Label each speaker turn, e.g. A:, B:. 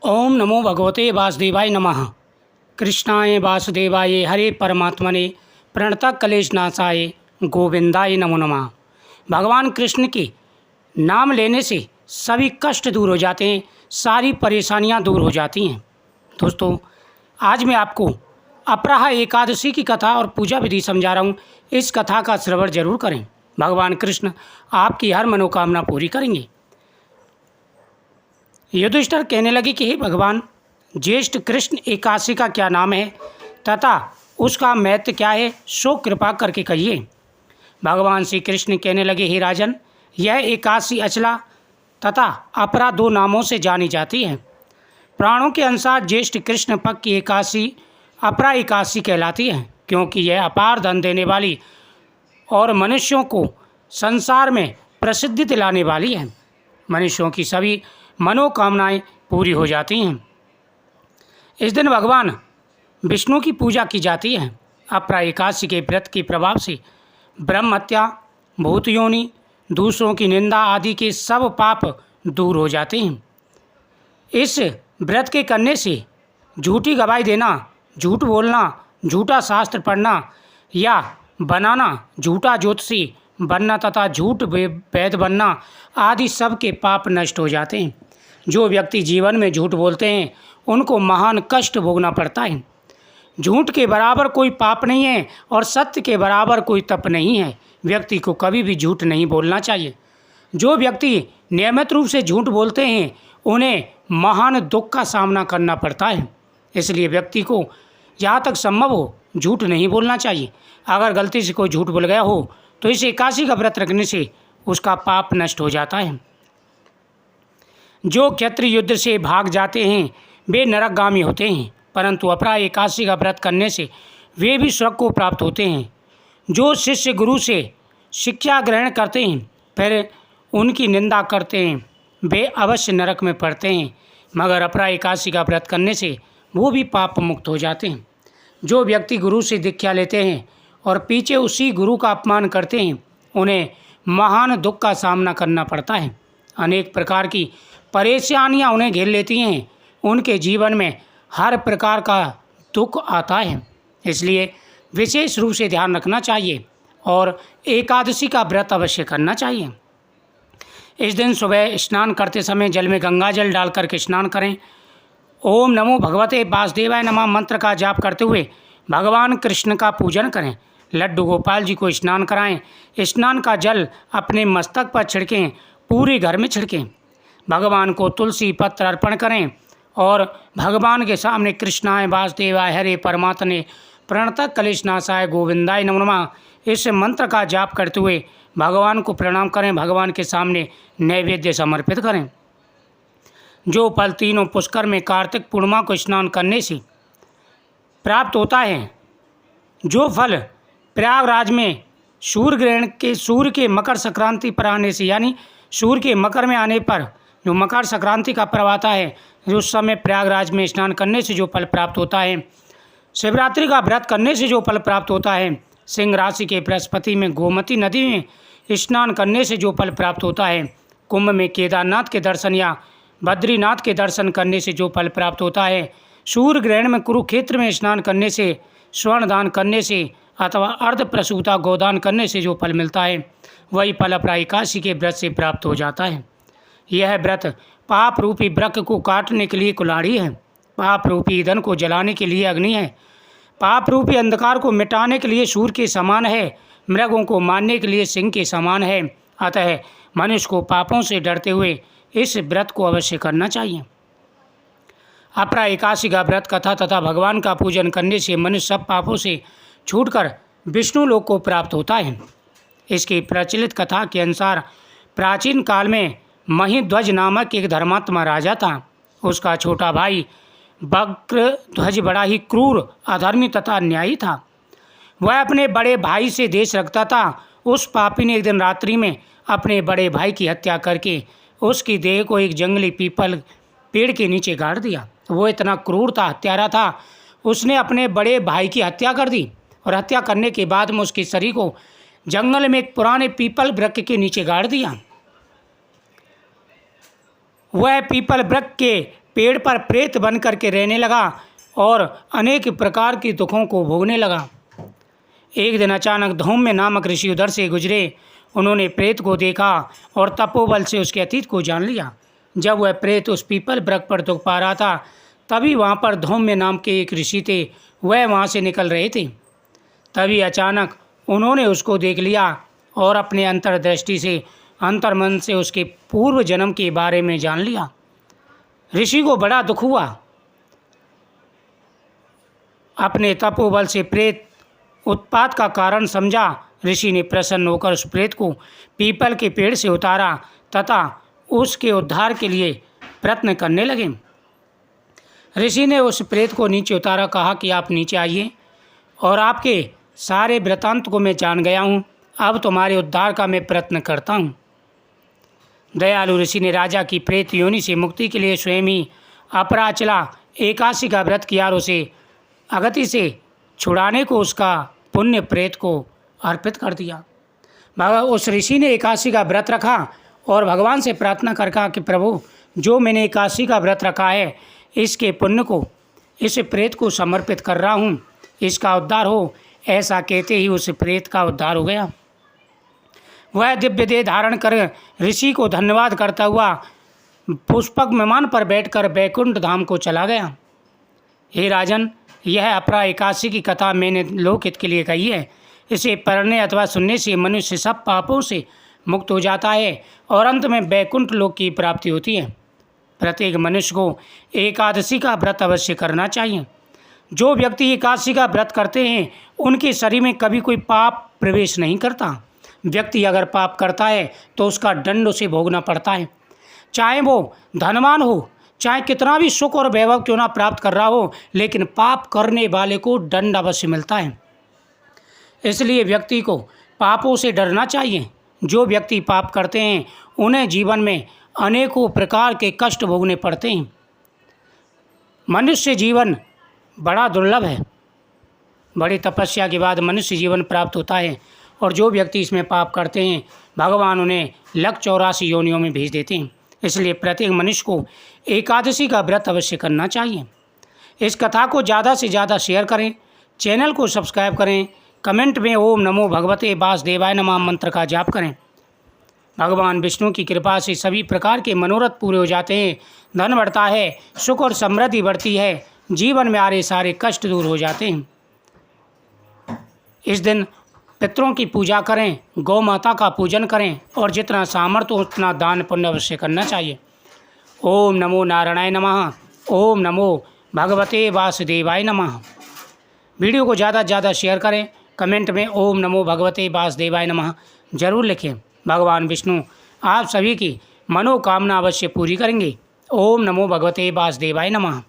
A: ओम नमो भगवते वासुदेवाय नमः। कृष्णाय वासुदेवाय हरे परमात्मने प्रणतः क्लेशनाशाय गोविंदाय नमो नमः। भगवान कृष्ण के नाम लेने से सभी कष्ट दूर हो जाते हैं, सारी परेशानियां दूर हो जाती हैं। दोस्तों, आज मैं आपको अपराह एकादशी की कथा और पूजा विधि समझा रहा हूँ। इस कथा का श्रवण जरूर करें। भगवान कृष्ण आपकी हर मनोकामना पूरी करेंगे। युधिष्ठिर कहने लगे कि हे भगवान, ज्येष्ठ कृष्ण एकादशी का क्या नाम है तथा उसका महत्व क्या है, सो कृपा करके कहिए। भगवान श्री कृष्ण कहने लगे, हे राजन, यह एकादशी अचला तथा अपरा दो नामों से जानी जाती है। प्राणों के अनुसार ज्येष्ठ कृष्ण पक्ष की एकादशी अपरा एकादशी कहलाती है, क्योंकि यह अपार धन देने वाली और मनुष्यों को संसार में प्रसिद्धि दिलाने वाली है। मनुष्यों की सभी मनोकामनाएं पूरी हो जाती हैं। इस दिन भगवान विष्णु की पूजा की जाती है। अपरा एकादशी के व्रत के प्रभाव से ब्रह्म हत्या, भूत योनि, दूसरों की निंदा आदि के सब पाप दूर हो जाते हैं। इस व्रत के करने से झूठी गवाही देना, झूठ बोलना, झूठा शास्त्र पढ़ना या बनाना, झूठा ज्योतिषी बनना तथा झूठ वैद बनना आदि सब के पाप नष्ट हो जाते हैं। जो व्यक्ति जीवन में झूठ बोलते हैं उनको महान कष्ट भोगना पड़ता है। झूठ के बराबर कोई पाप नहीं है और सत्य के बराबर कोई तप नहीं है। व्यक्ति को कभी भी झूठ नहीं बोलना चाहिए। जो व्यक्ति नियमित रूप से झूठ बोलते हैं उन्हें महान दुख का सामना करना पड़ता है। इसलिए व्यक्ति को जहाँ तक संभव हो झूठ नहीं बोलना चाहिए। अगर गलती से कोई झूठ बोल गया हो तो इस एकादशी का व्रत रखने से उसका पाप नष्ट हो जाता है। जो क्षत्रिय युद्ध से भाग जाते हैं वे नरकगामी होते हैं, परंतु अपरा एकादशी का व्रत करने से वे भी स्वर्ग को प्राप्त होते हैं। जो शिष्य गुरु से शिक्षा ग्रहण करते हैं फिर उनकी निंदा करते हैं वे अवश्य नरक में पड़ते हैं, मगर अपरा एकादशी का व्रत करने से वो भी पाप मुक्त हो जाते हैं। जो व्यक्ति गुरु से दीक्षा लेते हैं और पीछे उसी गुरु का अपमान करते हैं उन्हें महान दुख का सामना करना पड़ता है। अनेक प्रकार की परेशानियां उन्हें घेर लेती हैं। उनके जीवन में हर प्रकार का दुख आता है। इसलिए विशेष रूप से ध्यान रखना चाहिए और एकादशी का व्रत अवश्य करना चाहिए। इस दिन सुबह स्नान करते समय जल में गंगा जल डाल करके स्नान करें। ओम नमो भगवते वासुदेवाय नमः मंत्र का जाप करते हुए भगवान कृष्ण का पूजन करें। लड्डू गोपाल जी को स्नान कराएं। स्नान का जल अपने मस्तक पर छिड़कें, पूरे घर में छिड़कें। भगवान को तुलसी पत्र अर्पण करें और भगवान के सामने कृष्णाय वासुदेवाय हरे परमात्मने प्रणतः क्लेशनाशाय गोविंदाय नमो नमः इस मंत्र का जाप करते हुए भगवान को प्रणाम करें। भगवान के सामने नैवेद्य समर्पित करें। जो फल तीनों पुष्कर में कार्तिक पूर्णिमा को स्नान करने से प्राप्त होता है, जो फल प्रयागराज में सूर्य के मकर संक्रांति पर आने से, यानी सूर्य के मकर में आने पर जो मकर संक्रांति का पर्व आता है, जो उस समय प्रयागराज में स्नान करने से जो फल प्राप्त होता है, शिवरात्रि का व्रत करने से जो फल प्राप्त होता है, सिंह राशि के बृहस्पति में गोमती नदी में स्नान करने से जो फल प्राप्त होता है, कुंभ में केदारनाथ के दर्शन या बद्रीनाथ के दर्शन करने से जो फल प्राप्त होता है, सूर्य ग्रहण में कुरुक्षेत्र में स्नान करने से, स्वर्ण दान करने से अथवा अर्ध प्रसूता गोदान करने से जो फल मिलता है, वही फल अपरा एकादशी के व्रत से प्राप्त हो जाता है। यह व्रत पाप रूपी वृक्ष को काटने के लिए कुल्हाड़ी है, पाप रूपी ईंधन को जलाने के लिए अग्नि है, पाप रूपी अंधकार को मिटाने के लिए सूर्य के समान है, मृगों को मारने के लिए सिंह के समान है। अतः मनुष्य को पापों से डरते हुए इस व्रत को अवश्य करना चाहिए। अपरा एकादशी का व्रत कथा तथा भगवान का पूजन करने से मनुष्य सब पापों से छूटकर विष्णु लोक को प्राप्त होता है। इसकी प्रचलित कथा के अनुसार प्राचीन काल में महिध्वज नामक एक धर्मात्मा राजा था। उसका छोटा भाई वक्रध्वज बड़ा ही क्रूर, अधर्मी तथा अन्यायी था। वह अपने बड़े भाई से देश रखता था। उस पापी ने एक दिन रात्रि में अपने बड़े भाई की हत्या करके उसकी देह को एक जंगली पीपल पेड़ के नीचे गाड़ दिया। वो इतना क्रूर था, हत्यारा था, उसने अपने बड़े भाई की हत्या कर दी और हत्या करने के बाद में उसके शरीर को जंगल में एक पुराने पीपल वृक्ष के नीचे गाड़ दिया। वह पीपल वृक्ष के पेड़ पर प्रेत बन करके रहने लगा और अनेक प्रकार के दुखों को भोगने लगा। एक दिन अचानक धौम्य नामक ऋषि उधर से गुजरे। उन्होंने प्रेत को देखा और तपोबल से उसके अतीत को जान लिया। जब वह प्रेत उस पीपल वृक्ष पर दुख पा रहा था, तभी वहाँ पर धौम्य नाम के एक ऋषि थे। वह वहाँ से निकल रहे थे। तभी अचानक उन्होंने उसको देख लिया और अपने अंतर्दृष्टि से, अंतर्मन से उसके पूर्व जन्म के बारे में जान लिया। ऋषि को बड़ा दुख हुआ। अपने तपोबल से प्रेत उत्पात का कारण समझा। ऋषि ने प्रसन्न होकर उस प्रेत को पीपल के पेड़ से उतारा तथा उसके उद्धार के लिए प्रयत्न करने लगे। ऋषि ने उस प्रेत को नीचे उतारा, कहा कि आप नीचे आइए और आपके सारे वृत्तांत को मैं जान गया हूँ। अब तुम्हारे उद्धार का मैं प्रयत्न करता हूँ। दयालु ऋषि ने राजा की प्रेत योनि से मुक्ति के लिए स्वयं ही अपराचला एकादशी का व्रत किया और उसे अगति से छुड़ाने को उसका पुण्य प्रेत को अर्पित कर दिया। उस ऋषि ने एकादशी का व्रत रखा और भगवान से प्रार्थना कर कहा कि प्रभु, जो मैंने एकादशी का व्रत रखा है, इसके पुण्य को इस प्रेत को समर्पित कर रहा हूँ, इसका उद्धार हो। ऐसा कहते ही उस प्रेत का उद्धार हो गया। वह दिव्य देह धारण कर ऋषि को धन्यवाद करता हुआ पुष्पक विमान पर बैठकर बैकुंठ धाम को चला गया। हे राजन, यह अपरा एकादशी की कथा मैंने लोकहित के लिए कही है। इसे पढ़ने अथवा सुनने से मनुष्य सब पापों से मुक्त हो जाता है और अंत में बैकुंठ लोक की प्राप्ति होती है। प्रत्येक मनुष्य को एकादशी का व्रत अवश्य करना चाहिए। जो व्यक्ति एकादशी का व्रत करते हैं, उनके शरीर में कभी कोई पाप प्रवेश नहीं करता। व्यक्ति अगर पाप करता है तो उसका दंड उसे भोगना पड़ता है। चाहे वो धनवान हो, चाहे कितना भी सुख और वैभव क्यों ना प्राप्त कर रहा हो, लेकिन पाप करने वाले को दंड अवश्य मिलता है। इसलिए व्यक्ति को पापों से डरना चाहिए। जो व्यक्ति पाप करते हैं, उन्हें जीवन में अनेकों प्रकार के कष्ट भोगने पड़ते हैं। मनुष्य जीवन बड़ा दुर्लभ है। बड़ी तपस्या के बाद मनुष्य जीवन प्राप्त होता है और जो व्यक्ति इसमें पाप करते हैं, भगवान उन्हें 184 योनियों में भेज देते हैं। इसलिए प्रत्येक मनुष्य को एकादशी का व्रत अवश्य करना चाहिए। इस कथा को ज़्यादा से ज़्यादा शेयर करें, चैनल को सब्सक्राइब करें, कमेंट में ओम नमो भगवते वासुदेवाय नमः मंत्र का जाप करें। भगवान विष्णु की कृपा से सभी प्रकार के मनोरथ पूरे हो जाते हैं, धन बढ़ता है, सुख और समृद्धि बढ़ती है, जीवन में आ रहे सारे कष्ट दूर हो जाते हैं। इस दिन पितरों की पूजा करें, गौ माता का पूजन करें और जितना सामर्थ्य हो उतना दान पुण्य अवश्य करना चाहिए। ओम नमो नारायणाय नमः। ओम नमो भगवते वासुदेवाय नमः। वीडियो को ज़्यादा से ज़्यादा शेयर करें, कमेंट में ओम नमो भगवते वासुदेवाय नमः जरूर लिखें। भगवान विष्णु आप सभी की मनोकामना अवश्य पूरी करेंगे। ओम नमो भगवते वासुदेवाय नमः।